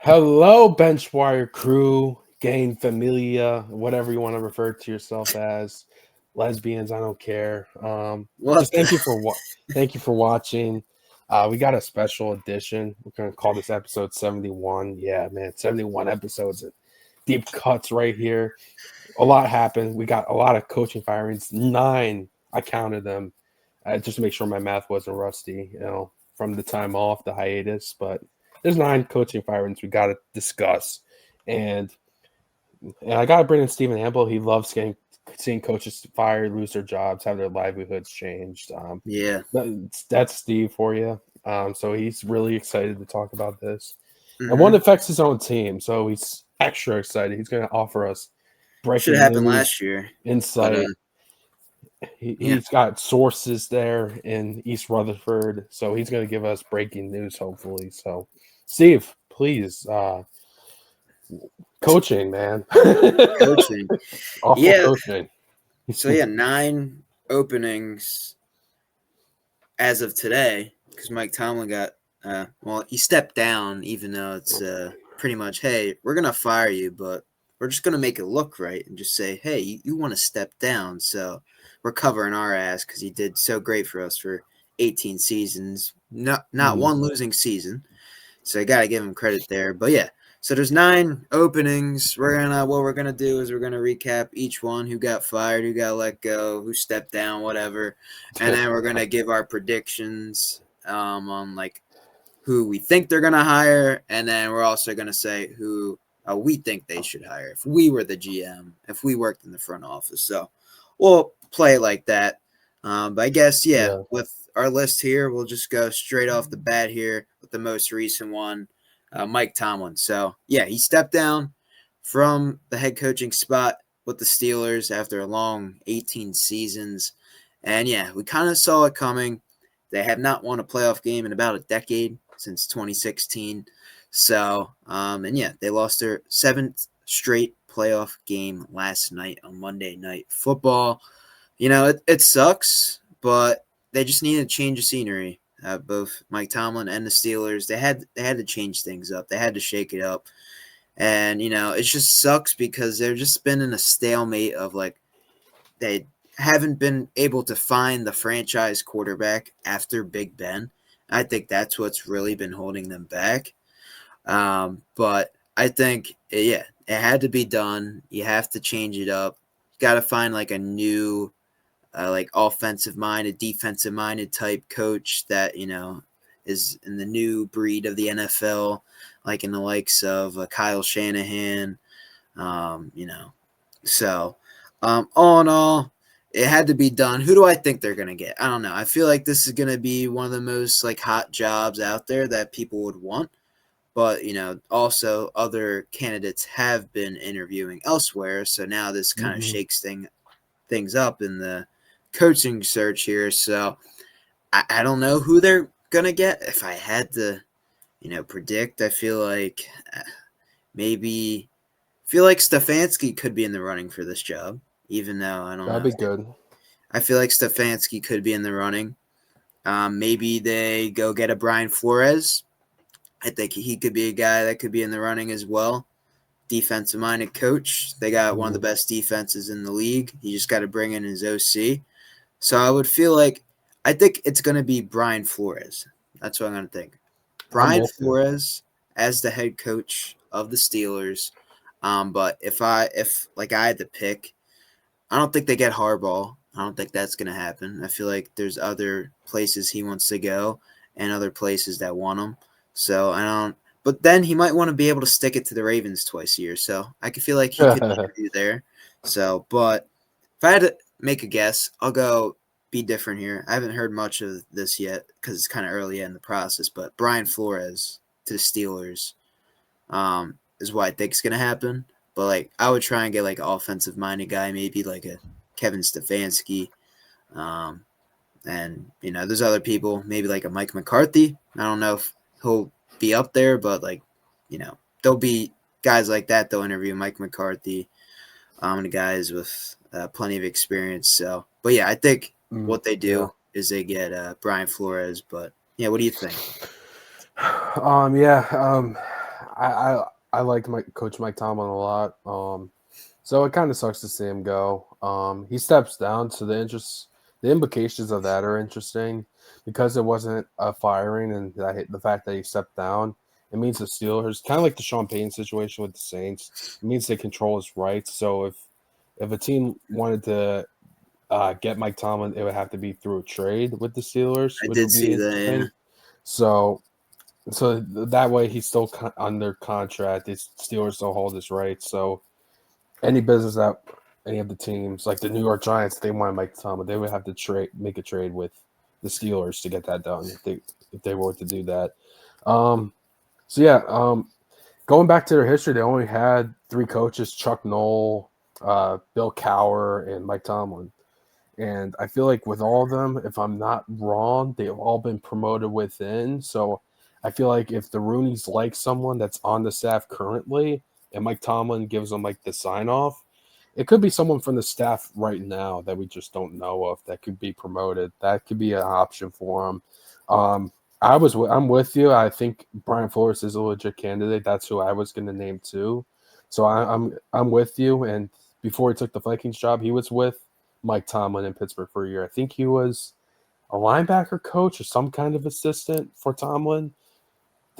Hello, BenchWire crew, gang familia, whatever you want to refer to yourself as, lesbians. I don't care. What Just the? thank you for watching. We got a special edition. We're gonna call this episode 71. Yeah, man, 71 episodes and deep cuts right here. A lot happened. We got a lot of coaching firings. 9, I counted them. Just to make sure my math wasn't rusty. From the time off the hiatus, but there's 9 coaching firings we got to discuss, and I got to bring in Stephen Amble. He loves seeing coaches fired, lose their jobs, have their livelihoods changed. Yeah. That's Steve for you. So he's really excited to talk about this, and one Mm-hmm. affects his own team, so he's extra excited. He's going to offer us Should breaking have happened news, last year, but insight. yeah. He's got sources there in East Rutherford, so he's going to give us breaking news, hopefully. So, Steve, please, coaching, man. Coaching. Awful Yeah. coaching. So yeah, 9 openings as of today because Mike Tomlin got he stepped down, even though it's pretty much, hey, we're gonna fire you, but we're just gonna make it look right and just say, hey, you want to step down, so we're covering our ass because he did so great for us for 18 seasons, not one losing season. So I gotta give him credit there. But yeah, so there's 9 openings. What we're gonna do is we're gonna recap each one, who got fired, who got let go, who stepped down, whatever, and then we're gonna give our predictions on like who we think they're gonna hire, and then we're also gonna say who we think they should hire if we were the GM, if we worked in the front office. So we'll play it like that. But I guess Yeah. with our list here, we'll just go straight off the bat here with the most recent one, Mike Tomlin. So yeah, he stepped down from the head coaching spot with the Steelers after a long 18 seasons, and yeah, we kind of saw it coming. They have not won a playoff game in about a decade, since 2016. So, and yeah, they lost their 7th straight playoff game last night on Monday Night Football. It sucks, but they just need to change the scenery. Both Mike Tomlin and the Steelers, they had to change things up. They had to shake it up, and it just sucks because they've just been in a stalemate of like they haven't been able to find the franchise quarterback after Big Ben. I think that's what's really been holding them back. But I think, yeah, it had to be done. You have to change it up. You got to find like a new, like offensive minded, defensive minded type coach that, is in the new breed of the NFL, like in the likes of Kyle Shanahan, you know. So, all in all, it had to be done. Who do I think they're gonna get? I don't know. I feel like this is gonna be one of the most like hot jobs out there that people would want. But also other candidates have been interviewing elsewhere, so now this kind of Mhm. shakes things up in the coaching search here. So I don't know who they're gonna get. If I had to, predict, I feel like maybe feel like Stefanski could be in the running for this job, even though I don't That'd know. be good. I feel like Stefanski could be in the running. Maybe they go get a Brian Flores. I think he could be a guy that could be in the running as well. Defensive minded coach. They got one of the Mhm. best defenses in the league. You just got to bring in his OC. So I think it's going to be Brian Flores. That's what I'm going to think. I'm Brian with you. Flores as the head coach of the Steelers. But if like I had to pick, I don't think they get Harbaugh. I don't think that's going to happen. I feel like there's other places he wants to go and other places that want him. So I don't. But then he might want to be able to stick it to the Ravens twice a year. So I could feel like he could interview there. So, but if I had to make a guess, I'll go be different here. I haven't heard much of this yet because it's kind of early in the process. But Brian Flores to the Steelers is what I think is going to happen. But like, I would try and get like an offensive minded guy, maybe like a Kevin Stefanski. Um, and there's other people, maybe like a Mike McCarthy. I don't know if he'll be up there, but like, there'll be guys like that. They'll interview Mike McCarthy, the guys with plenty of experience. So, but yeah, I think what they Yeah. do is they get Brian Flores. But yeah, what do you think? Yeah. I like Coach Mike Tomlin a lot. So it kind of sucks to see him go. He steps down, so the implications of that are interesting because it wasn't a firing, and the fact that he stepped down, it means the Steelers, kind of like the Sean Payton situation with the Saints, it means they control his rights. So if a team wanted to get Mike Tomlin, it would have to be through a trade with the Steelers, I which did would be see that. Yeah. interesting. So that way he's still under contract. The Steelers don't hold his rights. So any business that any of the teams, like the New York Giants, they want Mike Tomlin, they would have to make a trade with the Steelers to get that done if they were to do that. So yeah, going back to their history, they only had 3 coaches: Chuck Noll, Bill Cowher, and Mike Tomlin. And I feel like with all of them, if I'm not wrong, they've all been promoted within. So I feel like if the Rooneys like someone that's on the staff currently and Mike Tomlin gives them like the sign off, it could be someone from the staff right now that we just don't know of that could be promoted. That could be an option for them. I'm with you. I think Brian Flores is a legit candidate. That's who I was going to name too. So I'm with you. And before he took the Vikings job, he was with Mike Tomlin in Pittsburgh for a year. I think he was a linebacker coach or some kind of assistant for Tomlin.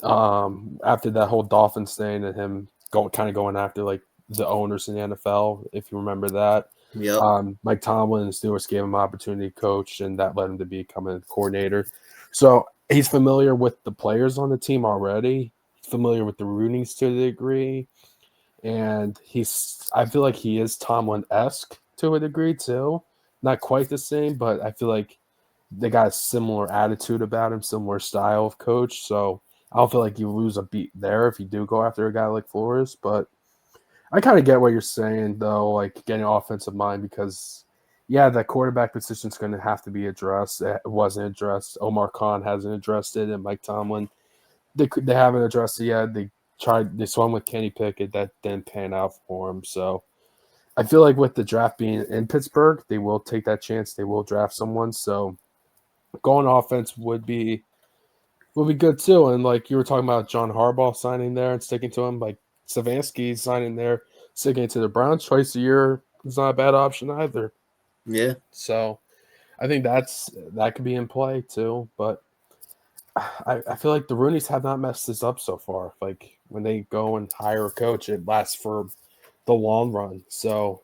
After that whole Dolphins thing and him going after like the owners in the NFL, if you remember that. Yep. Mike Tomlin and the Steelers gave him an opportunity to coach, and that led him to become a coordinator. So he's familiar with the players on the team already. He's familiar with the Rooneys to a degree. And I feel like he is Tomlin-esque to a degree too. Not quite the same, but I feel like they got a similar attitude about him, similar style of coach. So I don't feel like you lose a beat there if you do go after a guy like Flores. But I kind of get what you're saying, though, like getting offensive mind because, yeah, that quarterback position is going to have to be addressed. It wasn't addressed. Omar Khan hasn't addressed it, and Mike Tomlin, they haven't addressed it yet. They swung with Kenny Pickett. That didn't pan out for him. So I feel like with the draft being in Pittsburgh, they will take that chance. They will draft someone. So going offense would be good too. And like you were talking about John Harbaugh signing there and sticking to him, like Stefanski signing there, sticking to the Browns twice a year is not a bad option either. Yeah. So I think that could be in play too. But I feel like the Rooneys have not messed this up so far. Like when they go and hire a coach, it lasts for the long run. So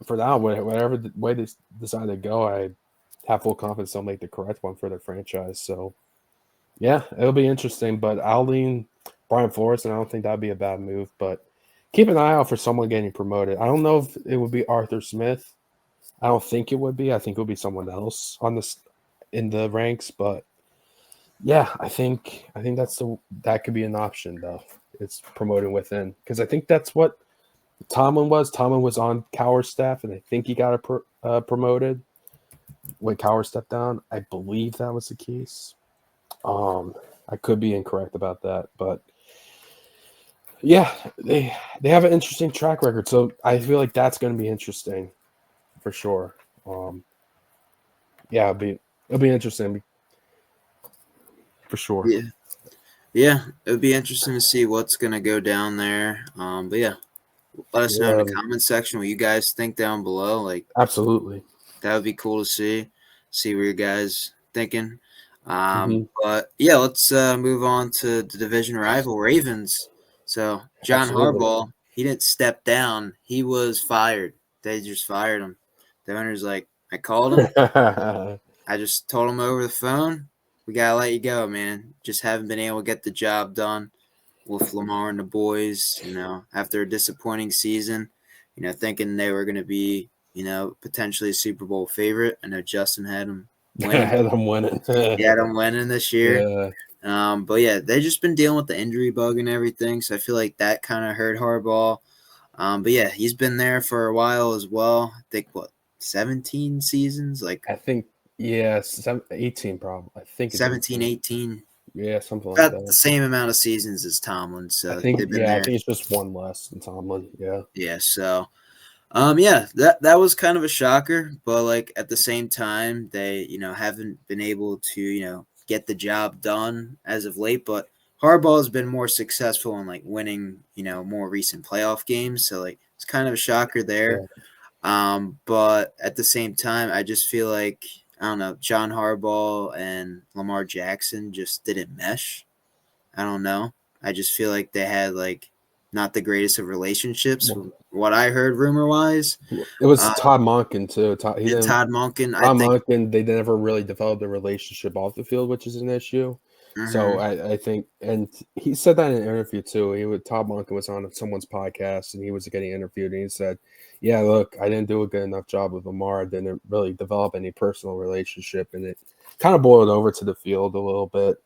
for now, whatever the way they decide to go, I have full confidence they'll make the correct one for their franchise. So yeah, it'll be interesting. But I'll lean Brian Flores, and I don't think that'd be a bad move. But keep an eye out for someone getting promoted. I don't know if it would be Arthur Smith. I don't think it would be. I think it would be someone else in the ranks. But yeah, I think that could be an option though. It's promoting within because I think that's what Tomlin was. Tomlin was on Cowher's staff, and I think he got promoted when Cowher stepped down. I believe that was the case. I could be incorrect about that, but yeah, they have an interesting track record. So I feel like that's going to be interesting for sure. Yeah, it'll be interesting for sure. Yeah, it would be interesting to see what's gonna go down there. But yeah, let us know in the comment section what you guys think down below. Like, absolutely, that would be cool to see where you guys thinking. But yeah, let's move on to the division rival Ravens. So John Harbaugh, he didn't step down; he was fired. They just fired him. The owner's like, I called him. I just told him over the phone, we gotta let you go, man. Just haven't been able to get the job done with Lamar and the boys. After a disappointing season, thinking they were gonna be, potentially a Super Bowl favorite. I know Justin had them winning. Had them winning. He had them winning this year. Yeah. But yeah, they've just been dealing with the injury bug and everything. So I feel like that kind of hurt Harbaugh. But yeah, he's been there for a while as well. I think 17 seasons? I think, yeah, 18 probably. I think 17, 18. Yeah, something like that. About the same amount of seasons as Tomlin. So I think it's just one less than Tomlin. Yeah. Yeah. So, that was kind of a shocker, but like at the same time, they haven't been able to get the job done as of late. But Harbaugh's been more successful in like winning, more recent playoff games. So like it's kind of a shocker there. Yeah. But at the same time, I just feel like I don't know, John Harbaugh and Lamar Jackson just didn't mesh. I don't know. I just feel like they had like not the greatest of relationships. Well, From what I heard, rumor wise, it was uh, Todd Monken too. He and didn't. Todd Monken, I Tom think. Monken, they never really developed a relationship off the field, which is an issue. So Mm-hmm, I think, and he said that in an interview too. Todd Monken was on someone's podcast, and he was getting interviewed, and he said, "Yeah, look, I didn't do a good enough job with Lamar. I didn't really develop any personal relationship, and it kind of boiled over to the field a little bit,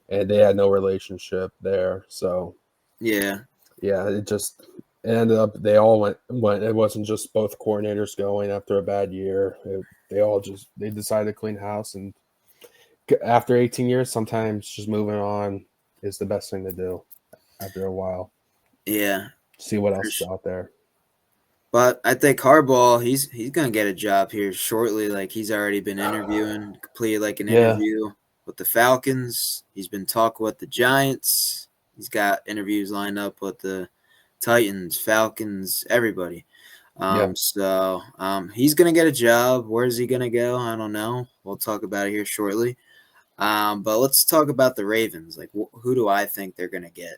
and they had no relationship there. So yeah, yeah, it ended up they all went. It wasn't just both coordinators going after a bad year. They decided to clean house, and after 18 years, sometimes just moving on is the best thing to do. After a while, yeah. see what For else is sure. out there. But I think Harbaugh, he's gonna get a job here shortly. Like he's already been interviewing, completed like an Yeah, interview with the Falcons. He's been talking with the Giants. He's got interviews lined up with the Titans, Falcons, everybody. yeah, He's gonna get a job. Where's he gonna go? I don't know. We'll talk about it here shortly. But let's talk about the Ravens. Like, who do I think they're gonna get?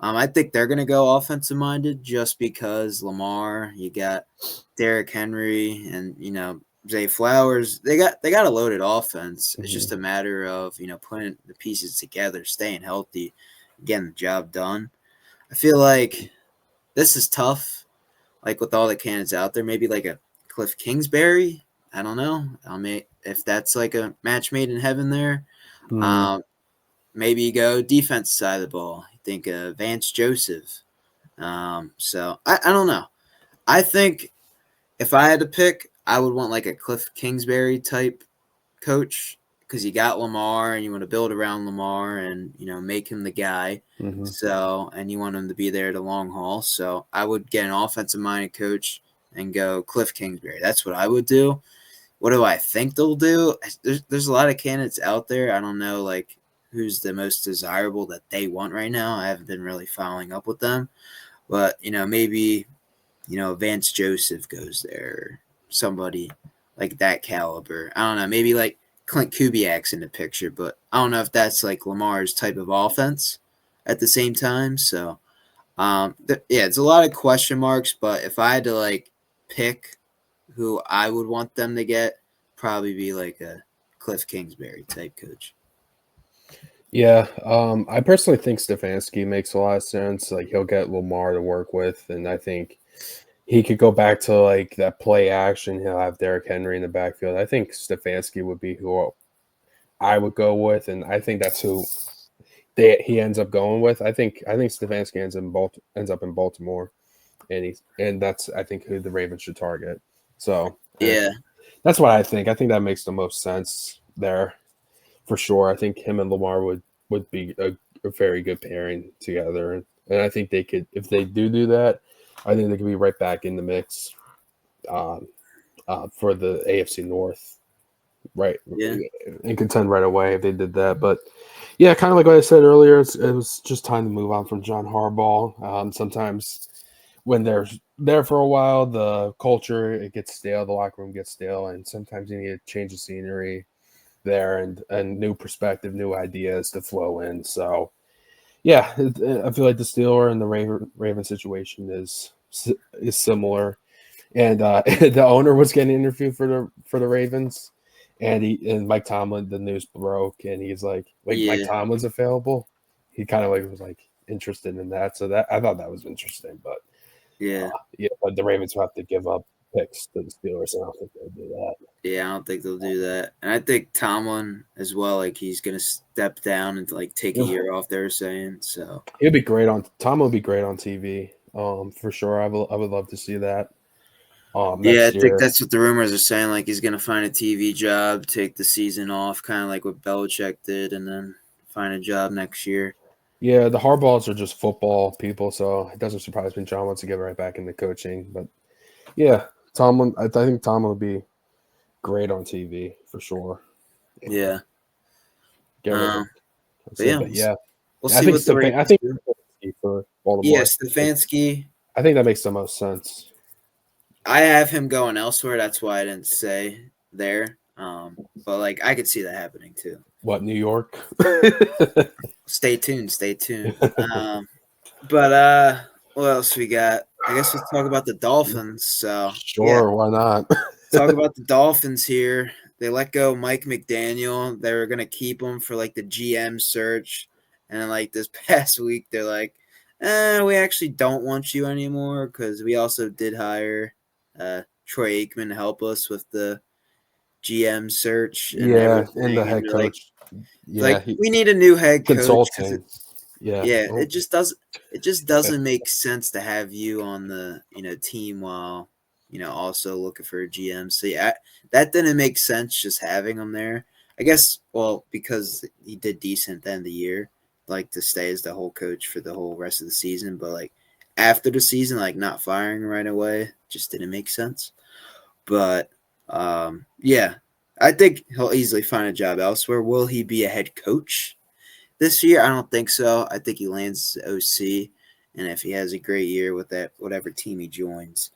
I think they're going to go offensive minded just because Lamar, you got Derrick Henry, and Zay Flowers. They got a loaded offense. It's just hmm a matter of putting the pieces together, staying healthy, getting the job done. I feel like this is tough. Like with all the candidates out there, maybe like a Cliff Kingsbury. I don't know. I mean, if that's like a match made in heaven there. mm Um, Maybe you go defense side of the ball. You think Vance Joseph. I don't know. I think if I had to pick, I would want like a Cliff Kingsbury type coach because you got Lamar and you want to build around Lamar and make him the guy. hmm So and you want him to be there the long haul. So I would get an offensive minded coach and go Cliff Kingsbury. That's what I would do. What do I think they'll do? There's a lot of candidates out there. I don't know like who's the most desirable that they want right now. I haven't been really following up with them, but maybe Vance Joseph goes there, somebody like that caliber. I don't know, maybe like Clint Kubiak's in the picture, but I don't know if that's like Lamar's type of offense at the same time. So yeah, it's a lot of question marks, but if I had to like pick who I would want them to get, probably be like a Cliff Kingsbury type coach. Yeah, I personally think Stefanski makes a lot of sense. Like he'll get Lamar to work with, and I think he could go back to like that play action. He'll have Derrick Henry in the backfield. I think Stefanski would be who I would go with, and I think that's who he ends up going with. I think Stefanski ends up in Baltimore, and that's I think who the Ravens should target. So Yeah, that's what I think. I think that makes the most sense there for sure. I think him and Lamar would be a very good pairing together, and I think they could if they do that. I think they could be right back in the mix um, for the AFC North, right, yeah, and contend right away if they did that. But yeah, kind of like what I said earlier, it was just time to move on from John Harbaugh. Sometimes when they're there for a while, the culture it gets stale, the locker room gets stale, and sometimes you need to change the scenery there and new perspective, new ideas to flow in. So yeah, I feel like the Steeler and the Raven situation is similar. And the owner was getting interviewed for the Ravens, and Mike Tomlin, the news broke, and he's like, "Wait, Mike yeah, Tomlin's available?" He kind of like was like interested in that, so that I thought that was interesting. But yeah, yeah, but the Ravens will have to give up picks to the Steelers. I don't think they'll do that. yeah. I don't think they'll do that, and I think Tomlin as well. Like he's gonna step down and like take a He'll, year off. They're saying so. he'll be great on Tom. Will be great on TV. For sure. I would love to see that. Yeah, I Next think year. that's what the rumors are saying. Like he's gonna find a TV job, take the season off, kind of like what Belichick did, and then find a job next year. Yeah, the Harbaughs are just football people, so it doesn't surprise me. John wants to get right back into coaching, but yeah, Tomlin. I think Tomlin would be great on TV for sure. Yeah. Get rid of. Um. I'd But say, yeah, but yeah, we'll I see think what the Ravens I think do. for Yeah, Baltimore. Stefanski. I think that makes the most sense. I have him going elsewhere. That's why I didn't say there. But like I could see that happening too. What, New York? Stay tuned. Stay tuned. But what else we got? I guess let's talk about the Dolphins. So yeah, Sure, why not? talk about the Dolphins here. They let go Mike McDaniel. They were gonna keep him for like the GM search, and then like this past week, they're like, we actually don't want you anymore because we also did hire Troy Aikman to help us with the GM search and Yeah, and the everything." And head they're like, coach. Yeah, like he we need a new head coach because consulting. Yeah. yeah, Oh, it just doesn't make sense to have you on the team while also looking for a GM. So yeah, that didn't make sense just having him there. I guess well because he did decent at the end of the year, like to stay as the whole coach for the whole rest of the season. But like after the season, like not firing right away just didn't make sense. But yeah, I think he'll easily find a job elsewhere. Will he be a head coach this year? I don't think so. I think he lands OC, and if he has a great year with that whatever team he joins,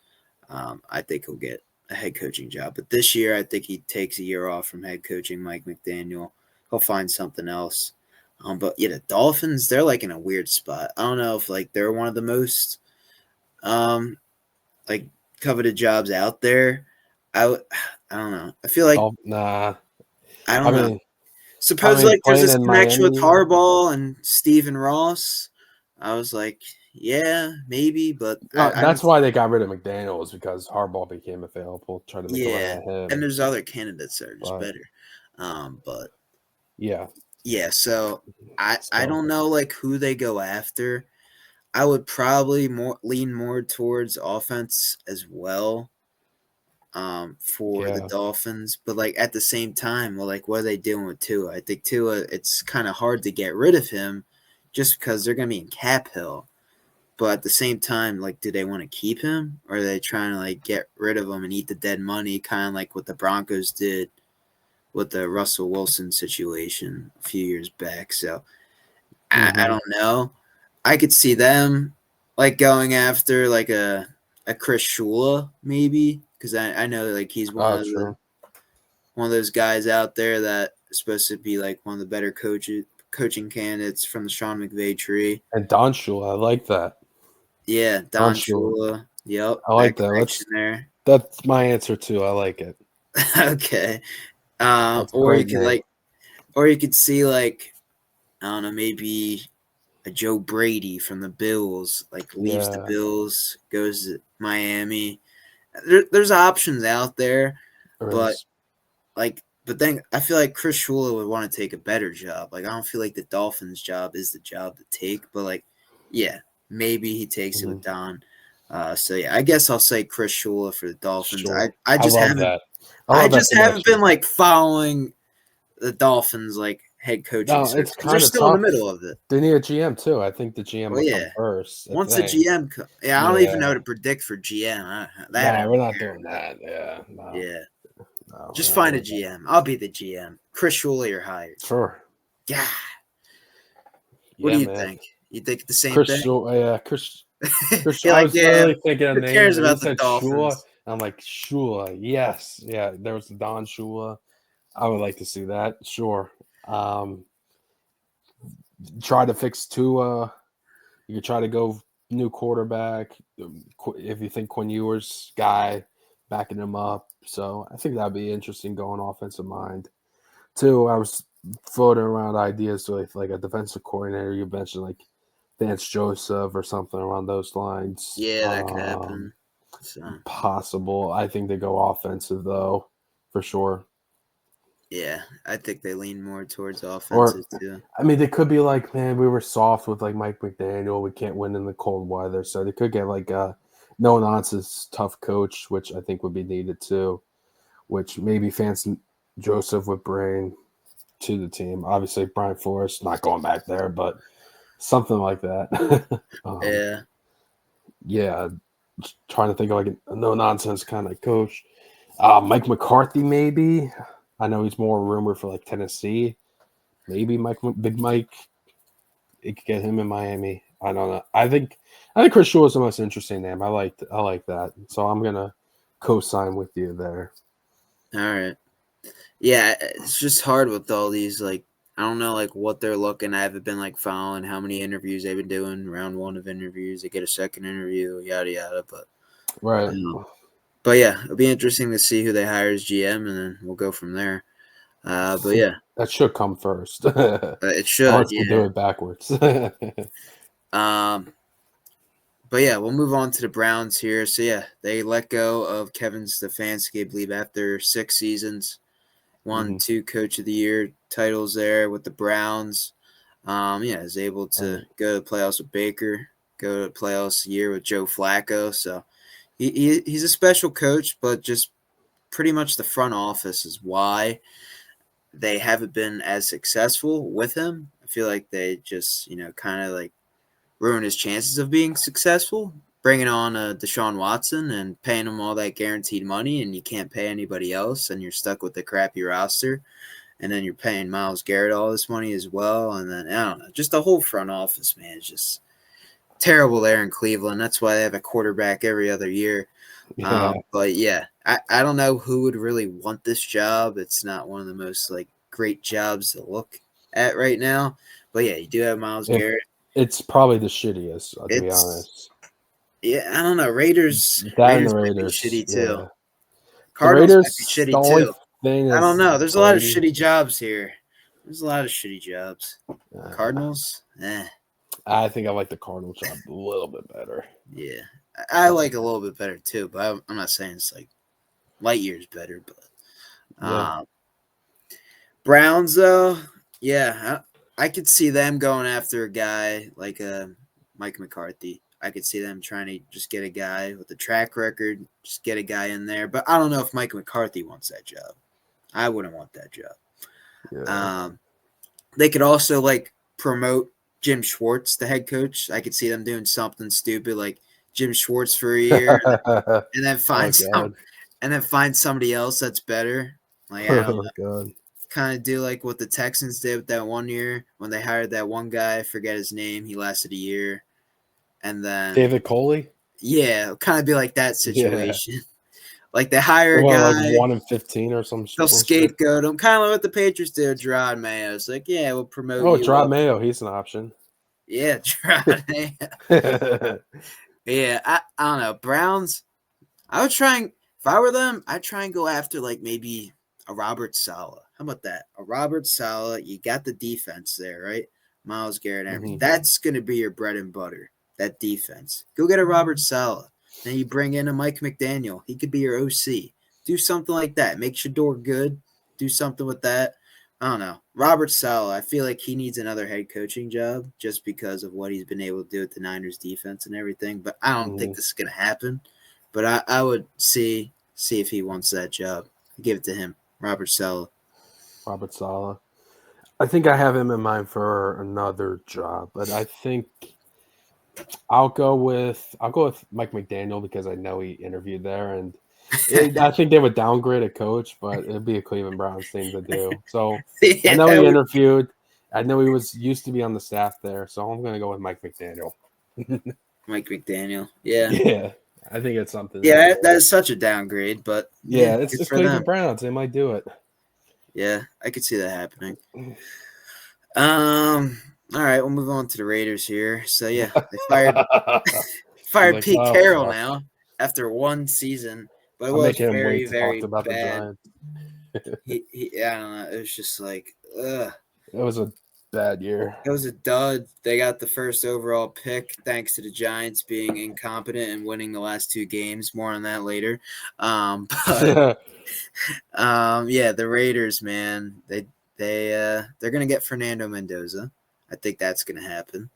I think he'll get a head coaching job. But this year, I think he takes a year off from head coaching Mike McDaniel. He'll find something else. But yeah, the Dolphins, they're like in a weird spot. I don't know if like they're one of the most like coveted jobs out there. I don't know. I feel like oh, nah. I I don't know. mean, Suppose like there's playing this in connection with Miami. Harbaugh and Stephen Ross. I was like, yeah, maybe, but I That's don't. why they got rid of McDaniel, was because Harbaugh became available, trying to make a run Yeah, at and him. there's other candidates that are just But better. But yeah, yeah, so I so don't know like who they go after. I would probably lean more towards offense as well. For the yeah. Dolphins, but like at the same time, well, like what are they doing with Tua? I think Tua, it's kind of hard to get rid of him, just because they're gonna be in cap hill. But at the same time, like, do they want to keep him, or are they trying to like get rid of him and eat the dead money, kind of like what the Broncos did with the Russell Wilson situation a few years back? So I Mm-hmm. don't know. I could see them like going after like a Chris Shula maybe because I know like he's Oh, true. one of those guys out there that is supposed to be like one of the better coaching candidates from the Sean McVay tree. And Don Shula, I like that. Yeah, Don Don Shula, Shula. Yep, I like that that. connection there. That's my answer too. I like it. Okay. That's a Or you great could name. like, or you could see like I don't know, maybe a Joe Brady from the Bills, like leaves the Yeah, Bills, goes to Miami. There's options out there, there but is. but then I feel like Chris Shula would want to take a better job. Like I don't feel like the Dolphins' job is the job to take, but like, yeah, maybe he takes it Mm-hmm. with Don. So yeah, I guess I'll say Chris Shula for the Dolphins. Sure. I I just love haven't that. I I love that just haven't been connection. like following the Dolphins like head coaching No, search it's because they're kind of still in the tough. middle of it. They need a GM too. I think the GM Well, will come yeah. first. I Once the think. GM, yeah, I don't even Yeah. know to predict for GM. That I Nah, we're don't not care doing about. that. Yeah. No. Yeah, No, we're just not find a doing that. GM. I'll be the GM. Chris Shula, you're hired. Sure. Yeah. What do Yeah, you man. think? You think the same Chris thing? Shula. Yeah, Chris. You're I like, was yeah, literally thinking of who names, cares and he about the said Shula. Dolphins? I'm like, Shula. Yes. Yeah. There was Don Shula. I would like to see that. Sure. Um, try to fix Tua. You could try to go new quarterback if you think Quinn Ewers guy backing him up. So I think that'd be interesting going offensive mind. Too, I was floating around ideas with like a defensive coordinator. You mentioned like Vance Joseph or something around those lines. Yeah, that could happen. So Possible. I think they go offensive though, for sure. yeah, I think they lean more towards Or offensive too. I mean, they could be like, man, we were soft with like Mike McDaniel. We can't win in the cold weather, so they could get like a no nonsense tough coach, which I think would be needed too. Which maybe Vance Joseph would bring to the team. Obviously, Brian Flores not going back there, but something like that. Yeah, Yeah, just trying to think of like a no nonsense kind of coach. Mike McCarthy, maybe. I know he's more rumored for like Tennessee. Maybe Big Mike. it could get him in Miami. I don't know. I think Chris Shula is the most interesting name. I like that. So I'm gonna co-sign with you there. All right. Yeah, it's just hard with all these, like, I don't know, like, what they're looking. I haven't been, like, following how many interviews they've been doing. Round one of interviews, they get a second interview, yada yada. Right. But yeah, it'll be interesting to see who they hire as GM, and then we'll go from there. But yeah, that should come first. it should. Unless Yeah. we do it backwards. But yeah, we'll move on to the Browns here. So yeah, they let go of Kevin Stefanski, I believe, after 6 seasons. Won 2 Coach of the Year titles there with the Browns. Yeah, is able to go to the playoffs with Baker, go to the playoffs a year with Joe Flacco. So he's a special coach, but just pretty much the front office is why they haven't been as successful with him. I feel like they just, kind of like ruin his chances of being successful, bringing on Deshaun Watson and paying him all that guaranteed money, and you can't pay anybody else, and you're stuck with a crappy roster. And then you're paying Myles Garrett all this money as well. And then, I don't know, just the whole front office, man, is just terrible there in Cleveland. That's why they have a quarterback every other year. Yeah. But yeah, I don't know who would really want this job. It's not one of the most like great jobs to look at right now. But yeah, you do have Myles Garrett. It's probably the shittiest, to be honest. Yeah, I don't know. Raiders might be shitty too. Yeah. Cardinals the might be shitty too. I don't know. There's a lot of shitty jobs here. There's a lot of shitty jobs. Cardinals, I think I like the Cardinals job a little bit better. Yeah, I like a little bit better too, but I'm not saying it's like light years better. But Browns, though, yeah, I could see them going after a guy like Mike McCarthy. I could see them trying to just get a guy with a track record, just get a guy in there. But I don't know if Mike McCarthy wants that job. I wouldn't want that job. Yeah. They could also like promote Jim Schwartz, the head coach. I could see them doing something stupid like Jim Schwartz for a year, and then find find somebody else that's better. Like I don't know. Kind of do like what the Texans did with that one year when they hired that one guy. I forget his name. He lasted a year, and then David Coley. Yeah, kind of be like that situation. Yeah. Like they hire a guy, like 1-15 or some. They'll scapegoat him, kind of like what the Patriots did. Gerard Mayo. It's like, yeah, we'll promote. Oh, Gerard Mayo, he's an option. Yeah, Gerard Mayo. Yeah, I don't know. Browns. I would try and if I were them, I'd try and go after like maybe a Robert Saleh. How about that? A Robert Saleh. You got the defense there, right? Myles Garrett. Mm-hmm. That's going to be your bread and butter. That defense. Go get a Robert Saleh. Then you bring in a Mike McDaniel. He could be your OC. Do something like that. Make Shador good. Do something with that. I don't know. Robert Saleh, I feel like he needs another head coaching job just because of what he's been able to do with the Niners defense and everything. But I don't think this is going to happen. But I would see if he wants that job. Give it to him. Robert Saleh. Robert Saleh. I think I have him in mind for another job, but I think I'll go with Mike McDaniel because I know he interviewed there, and I think they would downgrade a coach, but it'd be a Cleveland Browns thing to do. So yeah, I know he interviewed. I know he used to be on the staff there, so I'm going to go with Mike McDaniel. Mike McDaniel, yeah. Yeah, I think it's something. Yeah, that is such a downgrade, but yeah, it's just Cleveland Browns. They might do it. Yeah, I could see that happening. All right, we'll move on to the Raiders here. So yeah, they fired Pete Carroll now after one season, but it was very, very bad. I don't know. It was just like, ugh. It was a bad year. It was a dud. They got the first overall pick thanks to the Giants being incompetent and winning the last 2 games. More on that later. Yeah, the Raiders, man, they're gonna get Fernando Mendoza. I think that's gonna happen.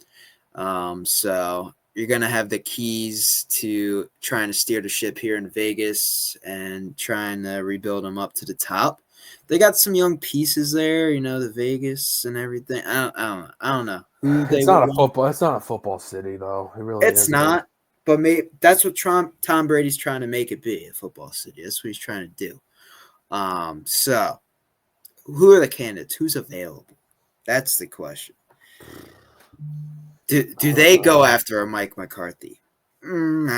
So you're gonna have the keys to trying to steer the ship here in Vegas and trying to rebuild them up to the top. They got some young pieces there, the Vegas and everything. I don't know. It's not a football city though. It really it's not. But that's what Tom Brady's trying to make it be, a football city. That's what he's trying to do. So who are the candidates? Who's available? That's the question. Do they go after a Mike McCarthy? I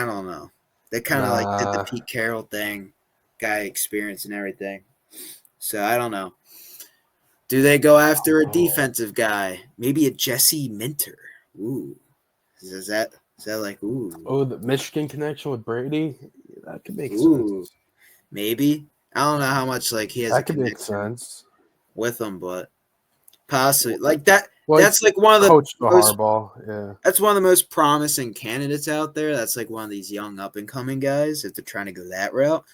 don't know. They kind of like did the Nah, Pete Carroll thing, guy experience and everything. So I don't know. Do they go after a defensive guy? Maybe a Jesse Minter. Ooh, is that like ooh oh, the Michigan connection with Brady, that could make ooh sense. maybe? I don't know how much like he has a That could make connection sense. with them, but possibly like that. Well, That's like one of the Coach the most. Harbaugh, yeah. That's one of the most promising candidates out there. That's like one of these young up and coming guys if they're trying to go that route.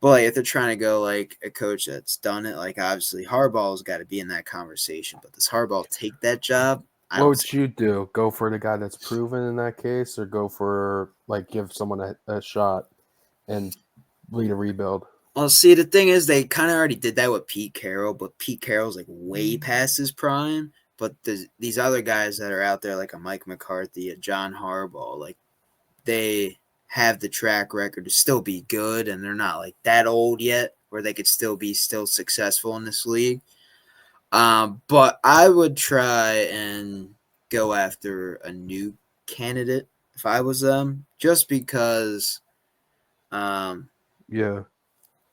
But like, if they're trying to go like a coach that's done it, like obviously Harbaugh's got to be in that conversation. But does Harbaugh take that job? I What don't see. would you do? Go for the guy that's proven in that case, or go for like give someone a shot and lead a rebuild? Well, see, the thing is, they kind of already did that with Pete Carroll, but Pete Carroll's like way past his prime. But these other guys that are out there, like a Mike McCarthy, a John Harbaugh, like they have the track record to still be good, and they're not like that old yet, where they could still be still successful in this league. But I would try and go after a new candidate if I was them, just because um, Yeah,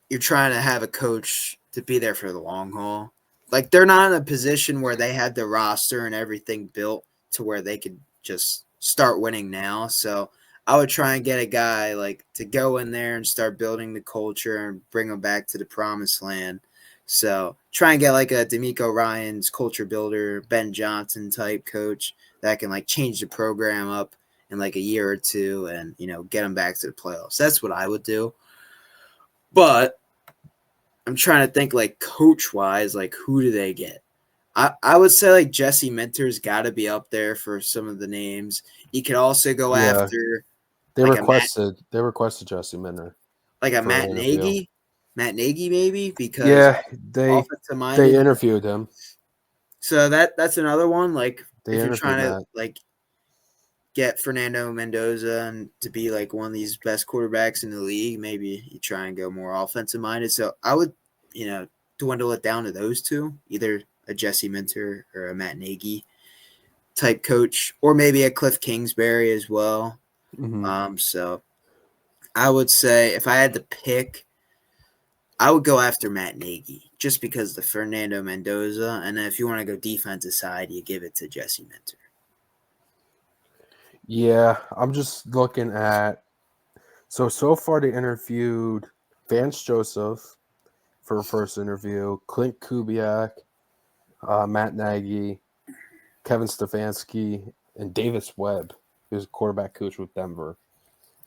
you're trying to have a coach to be there for the long haul. Like they're not in a position where they had the roster and everything built to where they could just start winning now. So I would try and get a guy like to go in there and start building the culture and bring them back to the promised land. So try and get like a D'Amico Ryan's culture builder, Ben Johnson type coach that can like change the program up in like a year or two and get them back to the playoffs. That's what I would do. But I'm trying to think like coach wise, like who do they get? I would say like Jesse Minter's got to be up there for some of the names. You could also go yeah. after They like a Matt, requested Jesse Minter like a for an Matt interview. Nagy, Matt Nagy maybe because Yeah, offensive they minded. interviewed him. So that's another one. Like They if you're interviewed trying to Matt. like get Fernando Mendoza and to be like one of these best quarterbacks in the league, maybe you try and go more offensive minded. So I would, dwindle it down to those two, either a Jesse Minter or a Matt Nagy type coach, or maybe a Cliff Kingsbury as well. Mm-hmm. So I would say if I had to pick, I would go after Matt Nagy just because the Fernando Mendoza, and then if you want to go defensive side, you give it to Jesse Minter. Yeah, I'm just looking at so far they interviewed Vance Joseph for a first interview, Clint Kubiak, Matt Nagy, Kevin Stefanski, and Davis Webb, who's a quarterback coach with Denver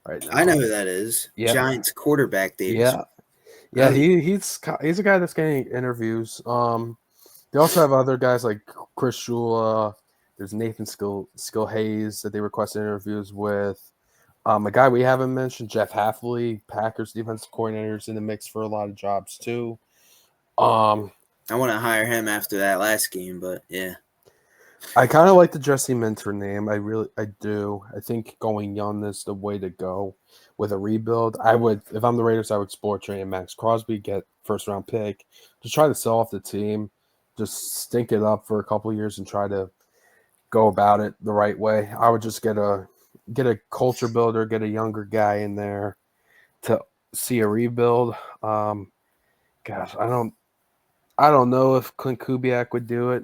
right I know now. who that is. Yep. Giants quarterback Davis. Yeah. Yeah, Oh, he's a guy that's getting interviews. They also have other guys like Chris Shula. There's Nathan Skill Hayes that they requested interviews with. A guy we haven't mentioned, Jeff Hafley, Packers defensive coordinators in the mix for a lot of jobs too. Um, I want to hire him after that last game, but yeah. I kind of like the Jesse Minter name. I do. I think going young is the way to go with a rebuild. I would, if I'm the Raiders, I would explore trading Max Crosby, get first round pick, just try to sell off the team, just stink it up for a couple years and try to go about it the right way. I would just get a culture builder, get a younger guy in there to see a rebuild. Gosh, I don't know if Clint Kubiak would do it.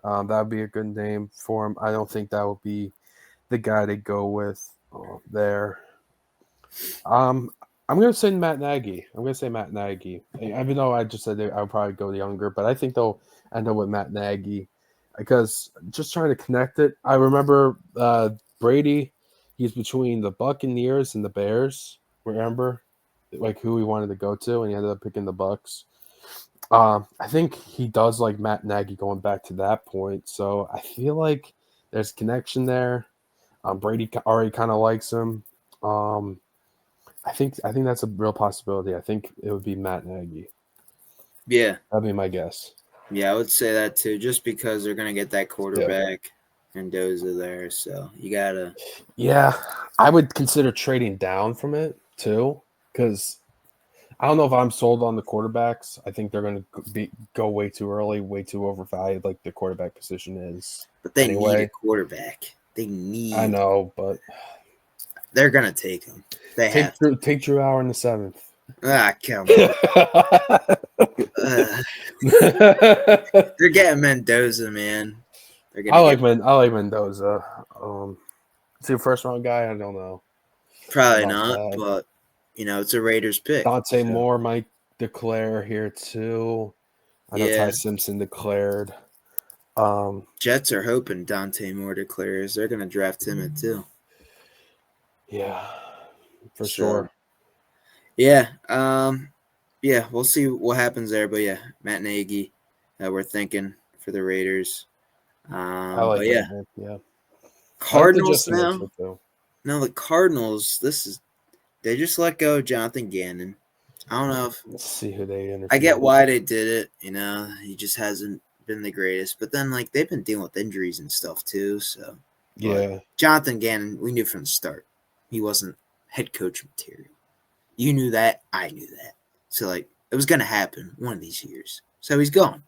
That would be a good name for him. I don't think that would be the guy to go with there. Um, I'm going to say Matt Nagy. I'm going to say Matt Nagy. Even though I just said I would probably go younger, but I think they'll end up with Matt Nagy because just trying to connect it. I remember Brady. He's between the Buccaneers and the Bears. Remember, like who he wanted to go to, and he ended up picking the Bucks. I think he does like Matt Nagy going back to that point. So I feel like there's connection there. Brady already kind of likes him. Um, I think that's a real possibility. I think it would be Matt Nagy. Yeah. That'd be my guess. Yeah, I would say that too, just because they're going to get that Yeah. quarterback Mendoza there. So you got to. Yeah, I would consider trading down from it too, because I don't know if I'm sold on the quarterbacks. I think they're going to go way too early, way too overvalued, like the quarterback position is. But they need a Anyway, quarterback. They need. I know, but They're gonna take him. They have to. take Drew Hauer in the 7th. Come on. They're getting Mendoza, man. They're gonna I like Mendoza. Is he a first round guy? I don't know. probably About not, that. but it's a Raiders pick. Dante Moore might declare here too. I know Ty Simpson declared. Jets are hoping Dante Moore declares. They're gonna draft him at 2. Yeah, for sure. Yeah. Yeah, we'll see what happens there. But yeah, Matt Nagy, we're thinking for the Raiders. I like but that. Yeah. Cardinals like now. No, the Cardinals. They just let go of Jonathan Gannon. I don't know if let's see who they interviewed. I get why they did it. He just hasn't been the greatest. But then they've been dealing with injuries and stuff too. So yeah, Jonathan Gannon, we knew from the start he wasn't head coach material. You knew that. I knew that. So it was gonna happen one of these years. So he's gone.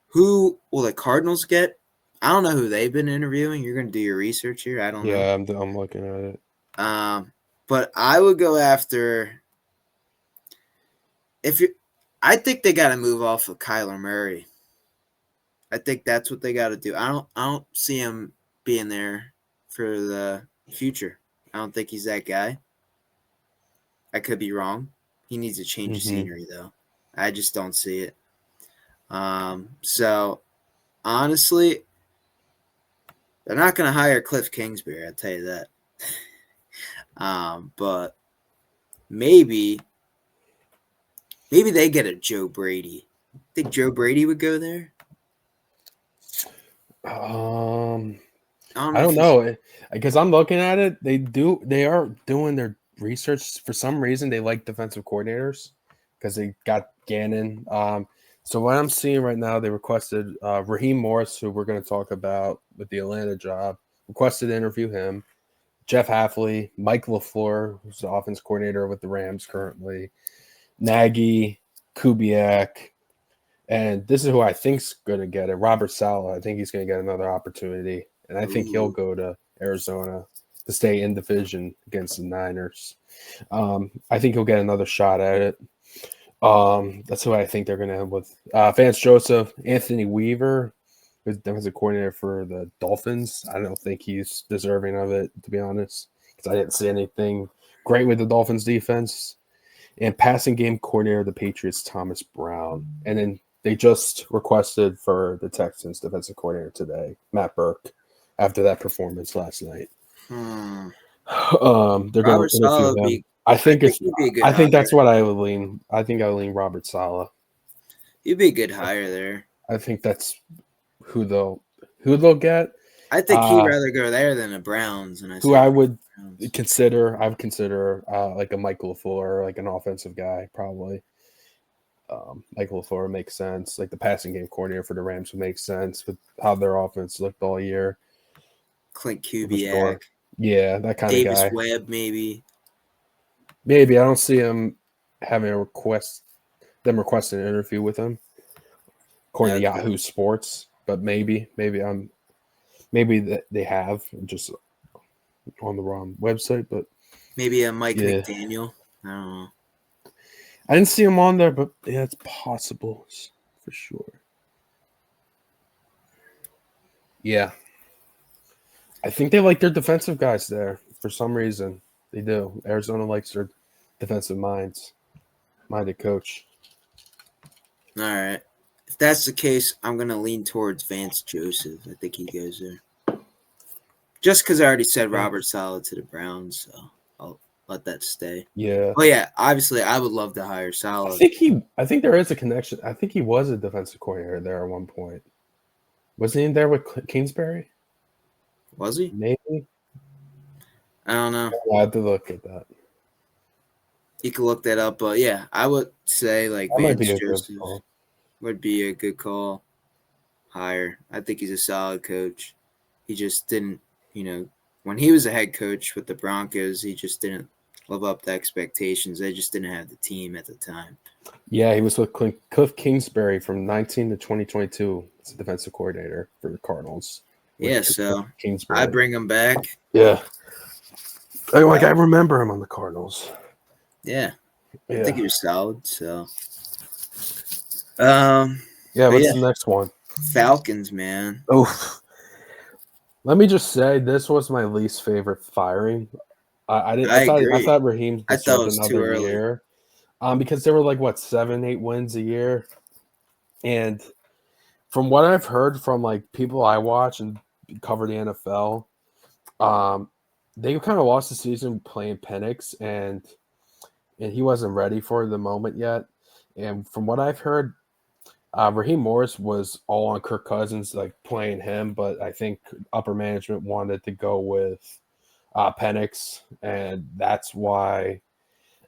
Who will the Cardinals get? I don't know who they've been interviewing. You're gonna do your research here. I don't know. Yeah, I'm looking at it. But I would go after. I think they got to move off of Kyler Murray. I think that's what they got to do. I don't see him being there for the future. I don't think he's that guy. I could be wrong. He needs to change of scenery though. I just don't see it. So honestly, they're not going to hire Cliff Kingsbury. I'll tell you that. But maybe they get a Joe Brady. Think Joe Brady would go there? I don't know because I'm looking at it. They are doing their research. For some reason, they like defensive coordinators because they got Gannon. So what I'm seeing right now, they requested Raheem Morris, who we're going to talk about with the Atlanta job, requested to interview him. Jeff Hafley, Mike LaFleur, who's the offense coordinator with the Rams currently, Nagy, Kubiak, and this is who I think's going to get it. Robert Saleh. I think he's going to get another opportunity, and I think he'll go to Arizona to stay in division against the Niners. I think he'll get another shot at it. That's who I think they're going to have with Vance Joseph, Anthony Weaver, who's defensive coordinator for the Dolphins. I don't think he's deserving of it, to be honest, because I didn't see anything great with the Dolphins defense. And passing game coordinator of the Patriots, Thomas Brown. And then they just requested for the Texans defensive coordinator today, Matt Burke, after that performance last night. They're going to interview him. I think that's what I would lean. I think I would lean Robert Saleh. He'd be a good hire there. I think that's who they'll get. I think he'd rather go there than the Browns. And I would consider like a Michael LaFleur, like an offensive guy, probably. Michael LaFleur makes sense. Like the passing game coordinator for the Rams would make sense with how their offense looked all year. Clint Kubiak. Sure. Yeah, that kind of guy. Davis Webb, maybe. Maybe. I don't see him having them request an interview with him, according to Yahoo Sports. But maybe that they have just on the wrong website. But maybe a Mike McDaniel. I don't know. I didn't see him on there, but yeah, it's possible for sure. Yeah. I think they like their defensive guys there for some reason. They do. Arizona likes their defensive minded coach. All right. If that's the case, I'm going to lean towards Vance Joseph. I think he goes there. Just because I already said Robert Saleh to the Browns, so I'll let that stay. Yeah. Well, yeah, obviously I would love to hire Saleh. I think there is a connection. I think he was a defensive coordinator there at one point. Wasn't he there with Kingsbury? Was he? Maybe. I don't know. I have to look at that. You can look that up, but yeah, I would say like Vance Joseph would be a good call. Hire. I think he's a solid coach. He just didn't, when he was a head coach with the Broncos, he just didn't live up to expectations. They just didn't have the team at the time. Yeah, he was with Cliff Kingsbury from 19 to 2022 as a defensive coordinator for the Cardinals. Yeah, so with I Kingsbury. bring him back. Yeah. I remember him on the Cardinals. Yeah, I Yeah. think he was solid. So, Yeah, but what's yeah, the next one? Falcons, man. Oh, let me just say this was my least favorite firing. I agree. thought Raheem I thought it deserved was too another early. year. Because there were like 7-8 wins a year. And from what I've heard from like people I watch and cover the NFL, they kind of lost the season playing Penix and he wasn't ready for the moment yet. And from what I've heard, Raheem Morris was all on Kirk Cousins, like playing him, but I think upper management wanted to go with Penix, and that's why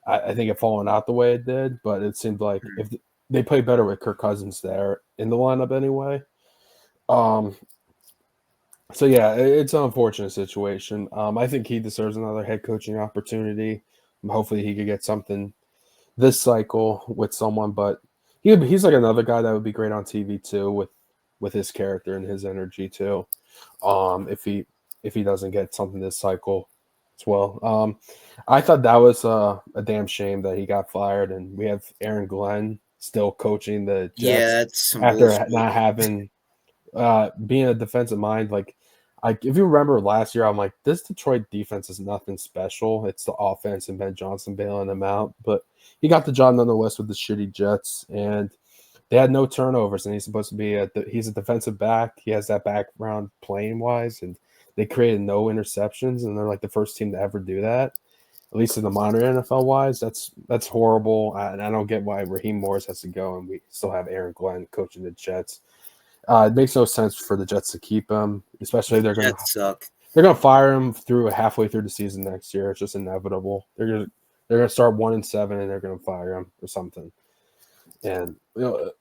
I think it fallen out the way it did. But it seemed like if they played better with Kirk Cousins there in the lineup anyway. So yeah, it's an unfortunate situation. I think he deserves another head coaching opportunity. Hopefully, he could get something this cycle with someone, but he's like another guy that would be great on TV too, with his character and his energy too. If he doesn't get something this cycle as well. I thought that was a damn shame that he got fired, and we have Aaron Glenn still coaching the Yeah, Jets that's some after bullshit. not having being a defensive mind. Like, if you remember last year, I'm like, this Detroit defense is nothing special. It's the offense and Ben Johnson bailing them out. But he got the job nonetheless with the shitty Jets, and they had no turnovers. And he's supposed to be he's a defensive back. He has that background playing wise, and they created no interceptions, and they're like the first team to ever do that. At least in the modern NFL wise, that's horrible. And I don't get why Raheem Morris has to go, and we still have Aaron Glenn coaching the Jets. It makes no sense for the Jets to keep him, especially if Jets suck. they're gonna fire him halfway through the season next year. It's just inevitable. They're gonna start 1-7 and they're gonna fire him or something, and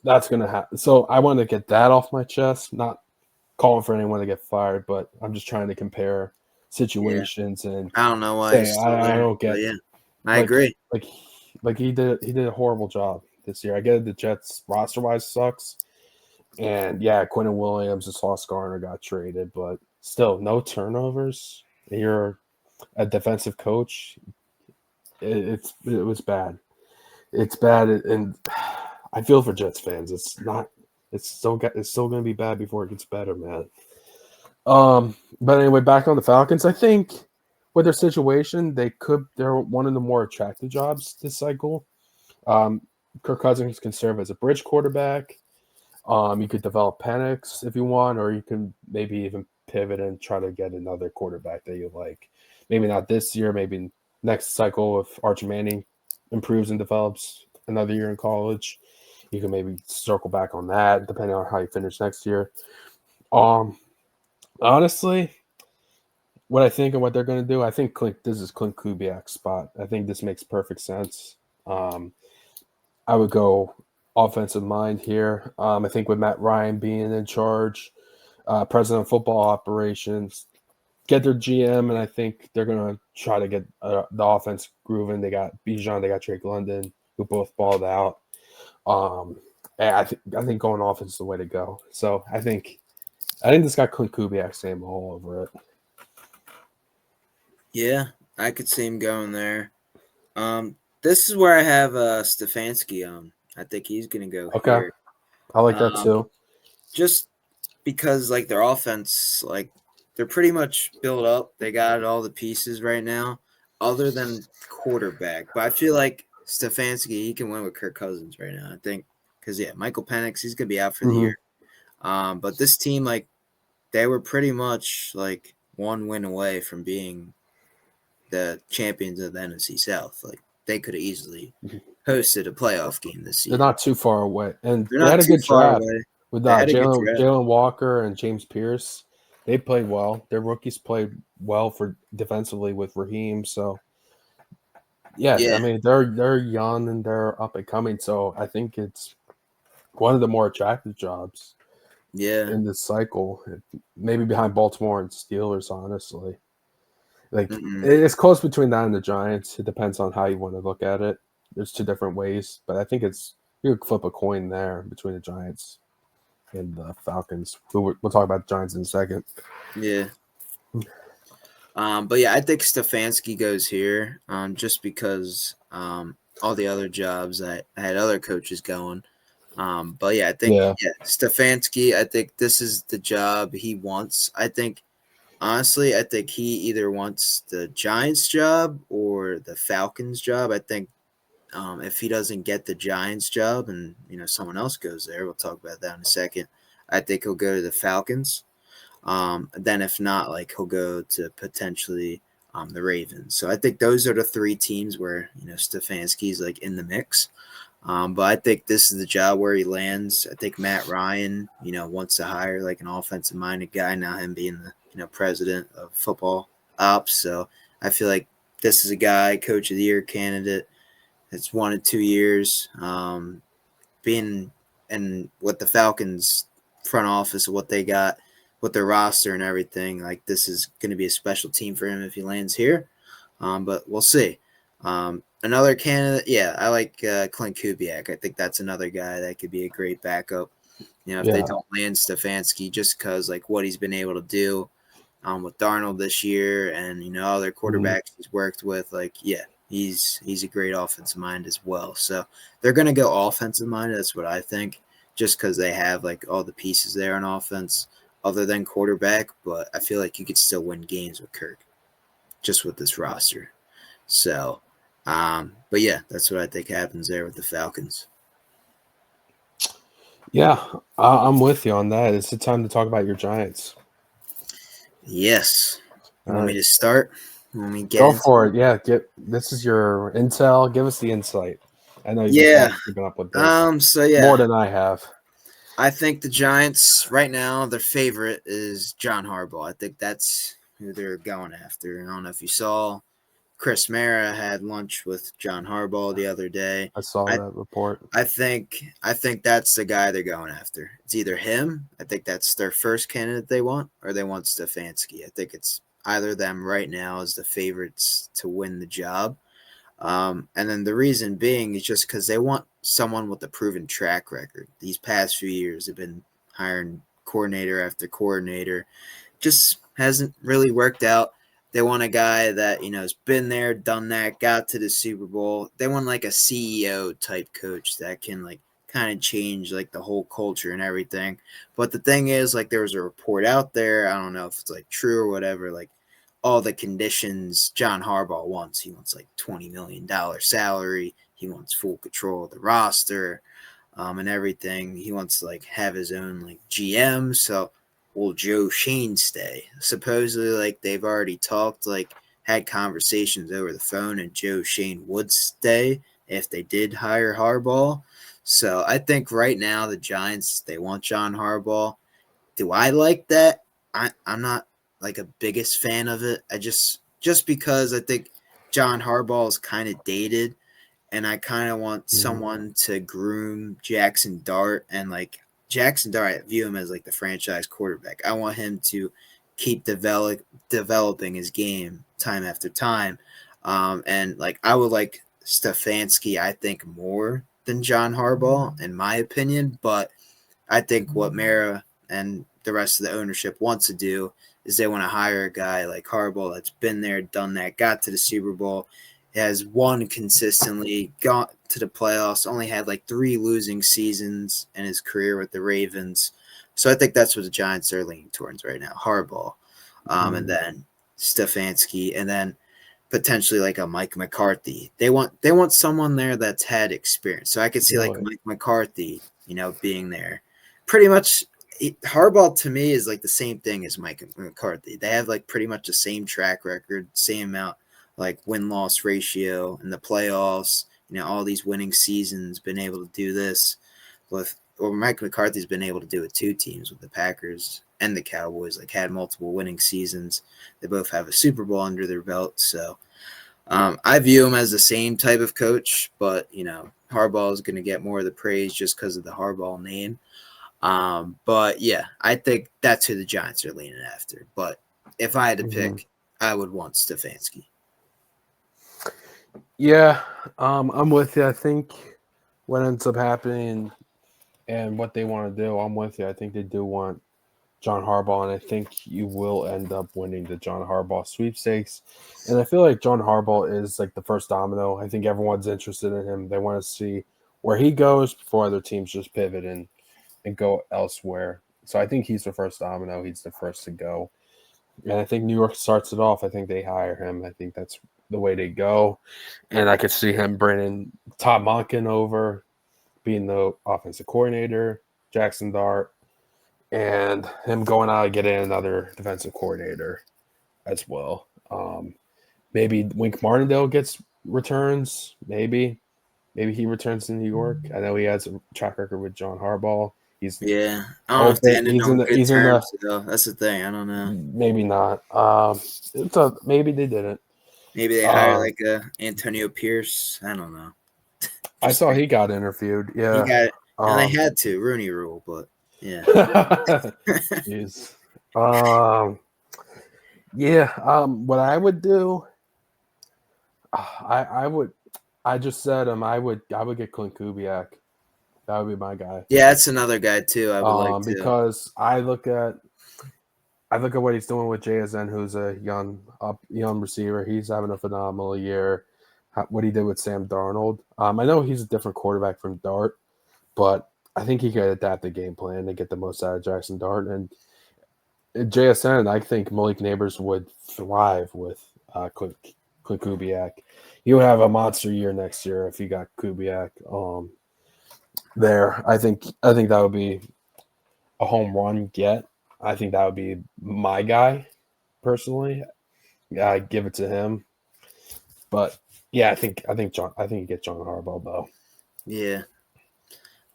that's gonna happen. So I want to get that off my chest. Not calling for anyone to get fired, but I'm just trying to compare Yeah, situations and I don't know why say he's still I there, don't but get yeah, I like agree. like he did a horrible job this year. I get it, the Jets roster wise sucks. And yeah, Quentin Williams and Sauce Gardner got traded, but still no turnovers. You're a defensive coach. It was bad. It's bad, and I feel for Jets fans. It's not. It's still going to be bad before it gets better, man. But anyway, back on the Falcons. I think with their situation, they're one of the more attractive jobs this cycle. Kirk Cousins can serve as a bridge quarterback. You could develop Penix if you want, or you can maybe even pivot and try to get another quarterback that you like. Maybe not this year, maybe next cycle if Arch Manning improves and develops another year in college. You can maybe circle back on that, depending on how you finish next year. Honestly, what I think and what they're going to do, I think this is Clint Kubiak's spot. I think this makes perfect sense. I would go offensive mind here. I think with Matt Ryan being in charge, president of football operations, get their GM, and I think they're going to try to get the offense grooving. They got Bijan, they got Drake London, who both balled out. And I think going offense is the way to go. So I think this got Clint Kubiak's name all over it. Yeah, I could see him going there. This is where I have Stefanski on. I think he's gonna go Okay, here. I like that too. Just because like their offense, like they're pretty much built up. They got all the pieces right now, other than quarterback. But I feel like Stefanski, he can win with Kirk Cousins right now. I think because Michael Penix, he's gonna be out for the year. But this team, like, they were pretty much like one win away from being the champions of the NFC South. Like they could have easily hosted a playoff game this They're season. not too far away, and They're they not had a too good far draft away. with They had a good draft. Jalen Walker and James Pierce. They played well. Their rookies played well for defensively with Raheem. So yeah, I mean they're young and they're up and coming. So I think it's one of the more attractive jobs in this cycle. Maybe behind Baltimore and Steelers, honestly. Like it's close between that and the Giants. It depends on how you want to look at it. There's two different ways, but I think you could flip a coin there between the Giants and the Falcons. We'll talk about the Giants in a second. Yeah. But yeah, I think Stefanski goes here just because all the other jobs I had other coaches going. But yeah, I think Stefanski, I think this is the job he wants. I think honestly, I think he either wants the Giants job or the Falcons job. I think if he doesn't get the Giants job and someone else goes there, we'll talk about that in a second. I think he'll go to the Falcons. Then if not, like he'll go to potentially the Ravens. So I think those are the three teams where Stefanski's like in the mix. But I think this is the job where he lands. I think Matt Ryan, wants to hire like an offensive minded guy. Now him being the president of football ops. So I feel like this is a guy, coach of the year candidate. It's 1 to 2 years. Being and what the Falcons front office of what they got with their roster and everything, like this is going to be a special team for him if he lands here. But we'll see. Another candidate, yeah, I like Clint Kubiak. I think that's another guy that could be a great backup. If they don't land Stefanski, just because like what he's been able to do with Darnold this year and other quarterbacks he's worked with, like he's a great offensive mind as well. So they're going to go offensive minded. That's what I think, just because they have like all the pieces there on offense other than quarterback. But I feel like you could still win games with Kirk just with this roster. So, but yeah, that's what I think happens there with the Falcons. Yeah, I'm with you on that. It's the time to talk about your Giants. Yes. You want me to start? Want me to go for it? Yeah, this is your intel. Give us the insight. I know you've been keeping up with this. So yeah, more than I have. I think the Giants right now, their favorite is John Harbaugh. I think that's who they're going after. I don't know if you saw Chris Mara had lunch with John Harbaugh the other day. I saw that report. I think that's the guy they're going after. It's either him. I think that's their first candidate they want, or they want Stefanski. I think it's either of them right now as the favorites to win the job. And then the reason being is just because they want someone with a proven track record. These past few years have been hiring coordinator after coordinator. Just hasn't really worked out. They want a guy that, has been there, done that, got to the Super Bowl. They want like a CEO type coach that can like kind of change like the whole culture and everything. But the thing is, like there was a report out there, I don't know if it's like true or whatever, like all the conditions John Harbaugh wants. He wants like $20 million salary. He wants full control of the roster and everything. He wants to like have his own like GM. So will Joe Shane stay? Supposedly, like they've already talked, like had conversations over the phone, and Joe Shane would stay if they did hire Harbaugh. So I think right now the Giants, they want John Harbaugh. Do I like that? I'm not like a biggest fan of it. I just because I think John Harbaugh is kind of dated, and I kind of want someone to groom Jackson Dart, and like Jackson Dart, I view him as like the franchise quarterback. I want him to keep developing his game time after time, and like I would like Stefanski, I think, more than John Harbaugh in my opinion, but I think what Mara and the rest of the ownership wants to do is they want to hire a guy like Harbaugh that's been there, done that, got to the Super Bowl, has won consistently, got to the playoffs, only had like 3 losing seasons in his career with the Ravens. So I think that's what the Giants are leaning towards right now, Harbaugh, and then Stefanski, and then potentially like a Mike McCarthy. They want someone there that's had experience. So I could see like Mike McCarthy, being there. Pretty much Harbaugh to me is like the same thing as Mike McCarthy. They have like pretty much the same track record, same amount like win-loss ratio in the playoffs, all these winning seasons, been able to do this with, or Mike McCarthy's been able to do it with 2 teams, with the Packers and the Cowboys, like had multiple winning seasons. They both have a Super Bowl under their belt. So I view him as the same type of coach, but, Harbaugh is going to get more of the praise just because of the Harbaugh name. But yeah, I think that's who the Giants are leaning after. But if I had to pick, I would want Stefanski. Yeah, I'm with you. I think what ends up happening, and what they want to do. I'm with you. I think they do want John Harbaugh, and I think you will end up winning the John Harbaugh sweepstakes. And I feel like John Harbaugh is like the first domino. I think everyone's interested in him. They want to see where he goes before other teams just pivot and go elsewhere. So I think he's the first domino. He's the first to go. And I think New York starts it off. I think they hire him. I think that's the way they go. And I could see him bringing Todd Monken over, being the offensive coordinator, Jackson Dart, and him going out and getting another defensive coordinator as well. Maybe Wink Martindale gets returns. Maybe he returns to New York. I know he has a track record with John Harbaugh. He's Yeah, I don't know if they open. ended He's on in the. good He's in the. terms, though. That's the thing. I don't know. Maybe not. Maybe they didn't. Maybe they hire like a Antonio Pierce. I don't know. I Just saw he got interviewed. he Yeah. got it, and they had to Rooney Rule, but yeah, Jeez. Yeah. What I would do, I would. I just said I would get Clint Kubiak. That would be my guy. yeah. That's another guy too. I would like to. Because I look at what he's doing with JSN, who's a young receiver. He's having a phenomenal year. What he did with Sam Darnold. I know he's a different quarterback from Dart, but I think he could adapt the game plan and get the most out of Jackson Dart. And JSN, I think Malik Neighbors would thrive with Clint Kubiak. You would have a monster year next year if you got Kubiak there. I think that would be a home run get. I think that would be my guy personally. Yeah, I give it to him. But yeah, I think you get John Harbaugh though. Yeah,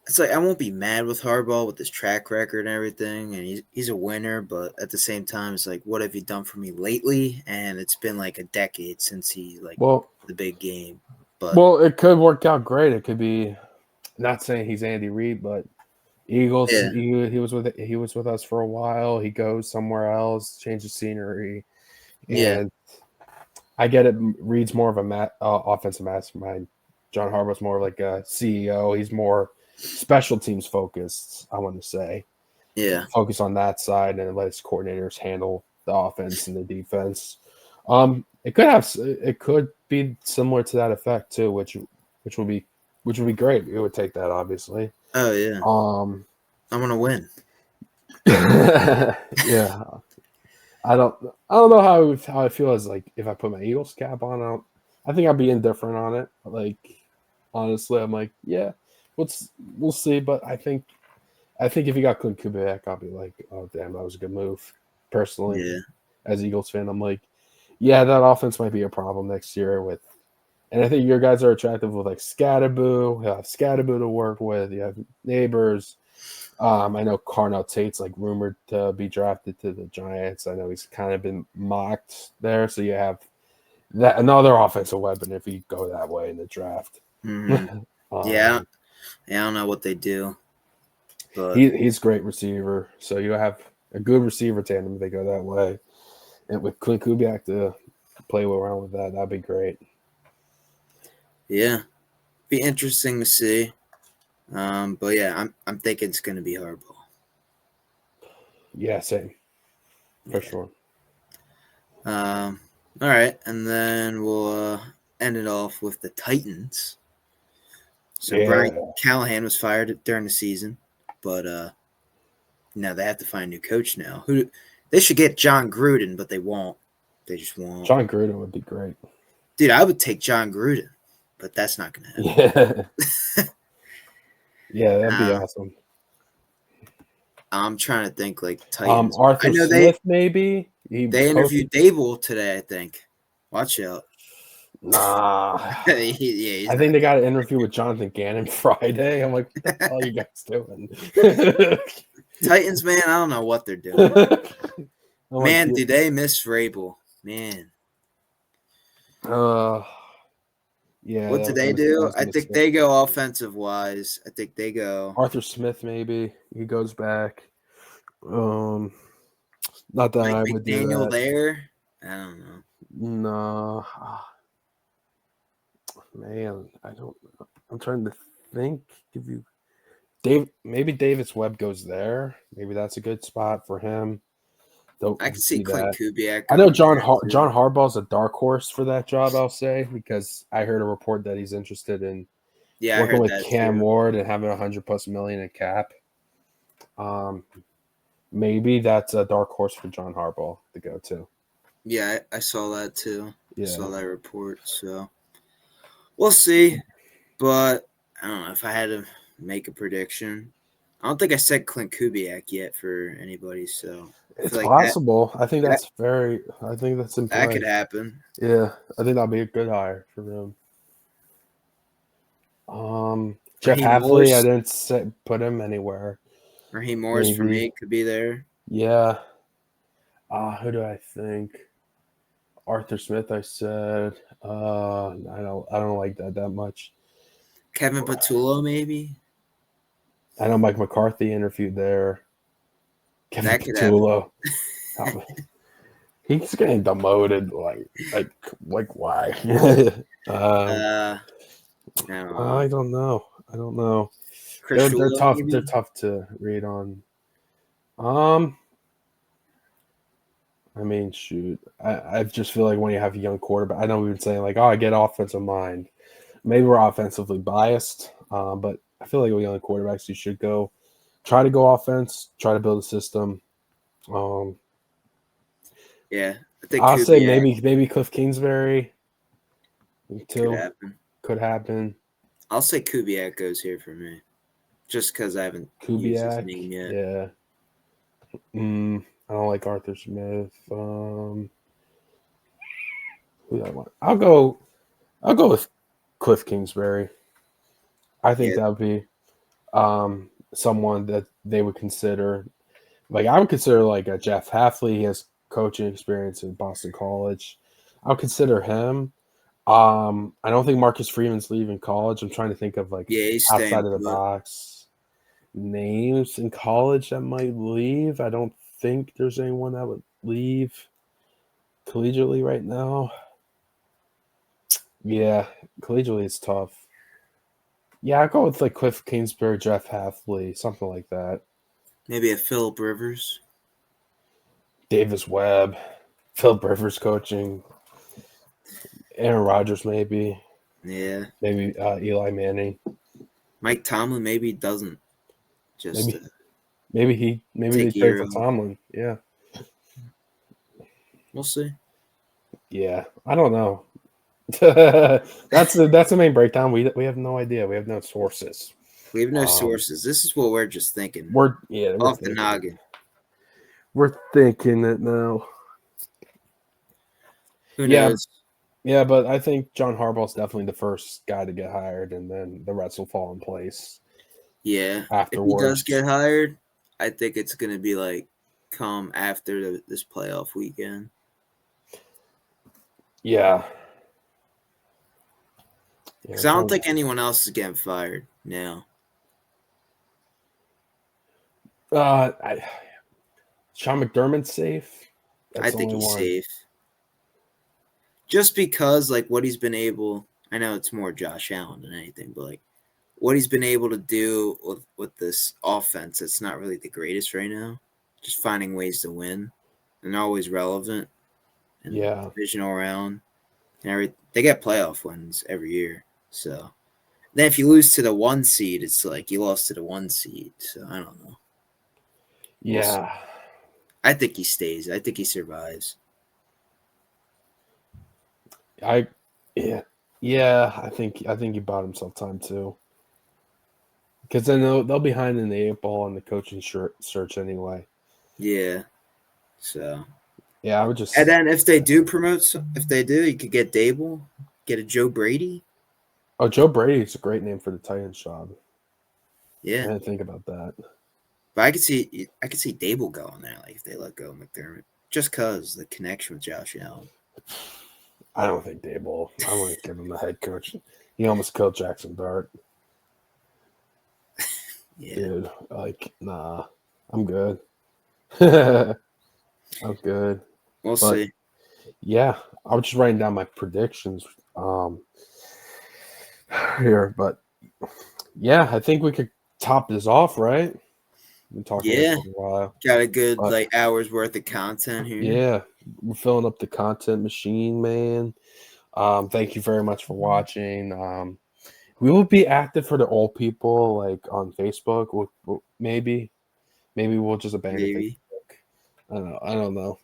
it's like I won't be mad with Harbaugh with his track record and everything, and he's a winner. But at the same time, it's like, what have you done for me lately? And it's been like a decade since he the big game. But it could work out great. It could be, not saying he's Andy Reid, but Eagles. yeah, He was with us for a while. He goes somewhere else, changes scenery, yeah, and I get it. Reid's more of a offensive mastermind. John Harbaugh's more like a CEO. He's more special teams focused, I want to say. yeah, Focus on that side and let his coordinators handle the offense and the defense. It could be similar to that effect too, which would be great. We would take that, obviously. oh yeah. I'm gonna win. Yeah. I don't know how I feel as like if I put my Eagles cap on. I think I'd be indifferent on it. Like honestly, I'm like, yeah, we'll see. But I think if you got Clint Kubiak, I'll be like, oh damn, that was a good move. Personally, Yeah, as Eagles fan, I'm like, yeah, that offense might be a problem next year with. And I think your guys are attractive with like Scatterboo. You have Scatterboo to work with. You have Neighbors. I know Carnell Tate's like rumored to be drafted to the Giants. I know he's kind of been mocked there. So you have that another offensive weapon if you go that way in the draft. mm-hmm. Yeah, I don't know what they do, but he's a great receiver. So you have a good receiver tandem if they go that way. And with Clint Kubiak to play around with that'd be great. yeah, be interesting to see. But yeah, I'm thinking it's gonna be Harbaugh. Yeah, same. For sure. All right, and then we'll end it off with the Titans. So Brian Callahan was fired during the season, but now they have to find a new coach now. Who they should get John Gruden, but they won't. They just won't. John Gruden would be great. Dude, I would take John Gruden, but that's not gonna happen. Yeah, that'd be awesome. I'm trying to think like Titans. Arthur Smith, maybe. They interviewed Dable today, I think. Watch out. Nah. Yeah, I think they got an interview with Jonathan Gannon Friday. I'm like, what the hell are you guys doing? Titans, man, I don't know what they're doing. Man, did they miss Vrabel? Man. Yeah. What did they do? I think they go offensive wise. I think they go Arthur Smith, maybe. He goes back. Not that Mike I would do McDaniel that. there. I don't know. No. Man, I don't know. I'm trying to think. maybe Davis Webb goes there. Maybe that's a good spot for him. Don't I could see see Clint that. Kubiak I know going there too. John Harbaugh's a dark horse for that job. I'll say because I heard a report that he's interested in Yeah, I working heard with that Cam too. Ward and having $100+ million in cap. Maybe that's a dark horse for John Harbaugh to go to. Yeah, I saw that too. I Yeah, saw that report. So we'll see. But I don't know if I had to make a prediction. I don't think I said Clint Kubiak yet for anybody. So I it's feel like possible. I think that, I think that's in that play. could happen. Yeah, I think that'll be a good hire for him. Jeff Raheem Halfley, I Morris. didn't put him anywhere. Raheem Morris for Maybe, me could be there. yeah. Who do I think? Arthur Smith. I said. I don't like that much. Kevin Patullo maybe. I know Mike McCarthy interviewed there. Kevin That could happen. Patullo. He's getting demoted. Like why? I don't know. I don't know. I don't know. Chris They're Shula tough. They're maybe. tough to read on. Um, I mean, shoot. I just feel like when you have a young quarterback, I know we've been saying like, oh, I get offensive mind. Maybe we're offensively biased, but I feel like with young quarterbacks, you should try to go offense, try to build a system. Um, Yeah, I think I'll say Kubiak maybe Cliff Kingsbury could too happen. could happen. I'll say Kubiak goes here for me, just because I haven't used his Kubiak, name yet. yeah. I don't like Arthur Smith. Who do I want? I'll go with Cliff Kingsbury. I think Yeah, that would be someone that they would consider. Like I would consider like a Jeff Halfley. He has coaching experience in Boston College. I would consider him. I don't think Marcus Freeman's leaving college. I'm trying to think of like yeah, he's outside staying of the put. box names in college that might leave. I don't think there's anyone that would leave collegiately right now. Yeah, collegiately it's tough. Yeah, I'll go with like Cliff Kingsbury, Jeff Halfley, something like that. Maybe a Philip Rivers. Davis Webb, Philip Rivers coaching, Aaron Rodgers maybe, Yeah, maybe Eli Manning, Mike Tomlin maybe doesn't just maybe maybe they take a trade year for off. Tomlin. Yeah, We'll see. yeah. I don't know. That's the main breakdown. We have no idea. We have no sources. We have no Um, sources. This is what we're just thinking we're off the thinking it. noggin. We're thinking it now. Who Yeah, knows? yeah, but I think John Harbaugh's definitely the first guy to get hired, and then the rest will fall in place Yeah, if he does afterwards. get hired, I think it's gonna be like come after this playoff weekend. Yeah, yeah. Because I don't think anyone else is getting fired now. I, Sean McDermott's safe. I That's the think only he's one. safe. Just because like what he's been able, I know it's more Josh Allen than anything, but like what he's been able to do with this offense, it's not really the greatest right now. Just finding ways to win and always relevant and Yeah, divisional round and they get playoff wins every year. So then if you lose to the 1 seed, it's like you lost to the 1 seed. So I don't know. We'll see. yeah, I think he stays. I think he survives. I, yeah, yeah. I think he bought himself time too, because then they'll behind in the 8 ball on the coaching search anyway. Yeah. So Yeah, I would and just. then if they do promote, if they do, you could get Dable, get a Joe Brady. Oh, Joe Brady is a great name for the Titans job. I Yeah, didn't think about that. but I could see Dable going there, like if they let go of McDermott, just cause the connection with Josh Allen. I don't think Dable. I wouldn't give him the head coach. He almost killed Jackson Dart. Yeah, Dude, like, nah, I'm good. I'm good. we'll But see. yeah, I was just writing down my predictions here. But yeah, I think we could top this off, right? Been talking here Yeah, for a while. got a good But hours worth of content here. yeah, we're filling up the content machine, man. Thank you very much for watching. We will be active for the old people, like on Facebook. Maybe we'll just abandon Maybe. Facebook. I don't know.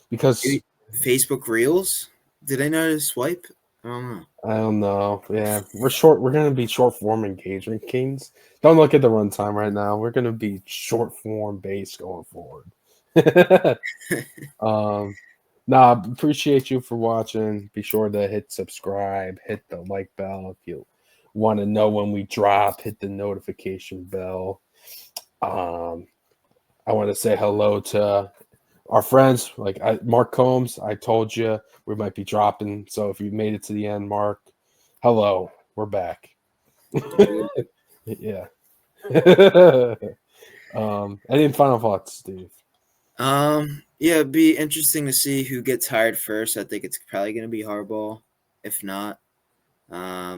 Because Maybe Facebook Reels. Did I know to swipe? I don't know. I don't know. Yeah, we're short. We're gonna be short form engagement kings. Don't look at the runtime right now. We're gonna be short form based going forward. um, appreciate you for watching. Be sure to hit subscribe, hit the like bell if you want to know when we drop. Hit the notification bell. I want to say hello to our friends like Mark Combs. I told you we might be dropping. So if you made it to the end, Mark, hello, we're back. Yeah. Any final thoughts, Steve? Yeah, it'd be interesting to see who gets hired first. I think it's probably gonna be Harbaugh. If not, I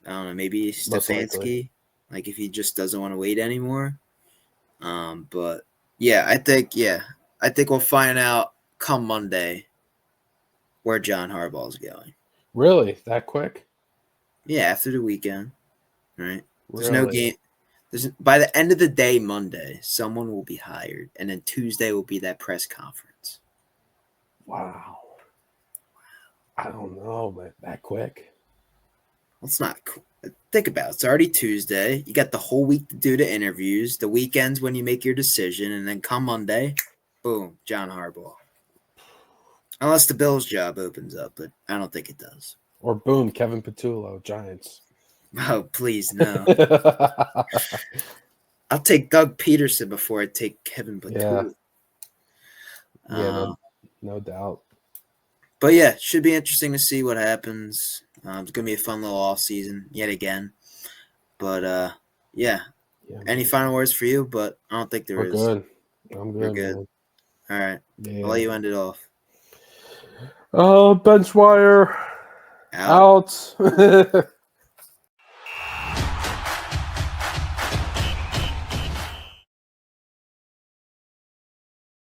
don't know, maybe Most likely. Stefanski. Like if he just doesn't want to wait anymore. But yeah, I think we'll find out come Monday where John Harbaugh's going. Really? That quick? Yeah, after the weekend, right? There's no Really? game. There's by the end of the day, Monday, someone will be hired, and then Tuesday will be that press conference. Wow. I don't know, but that quick? It's not cool. Think about it. It's already Tuesday. You got the whole week to do the interviews. The weekends when you make your decision, and then come Monday, boom, John Harbaugh. Unless the Bills job opens up, but I don't think it does. Or boom, Kevin Patullo, Giants. Oh, please, no. I'll take Doug Peterson before I take Kevin Patullo. Yeah, no doubt. But yeah, should be interesting to see what happens. It's going to be a fun little off season yet again. But yeah. Any final words for you? But I don't think there is. Good. I'm good. We're good. Man. All right. Yeah. I'll let you end it off. BenchWire out.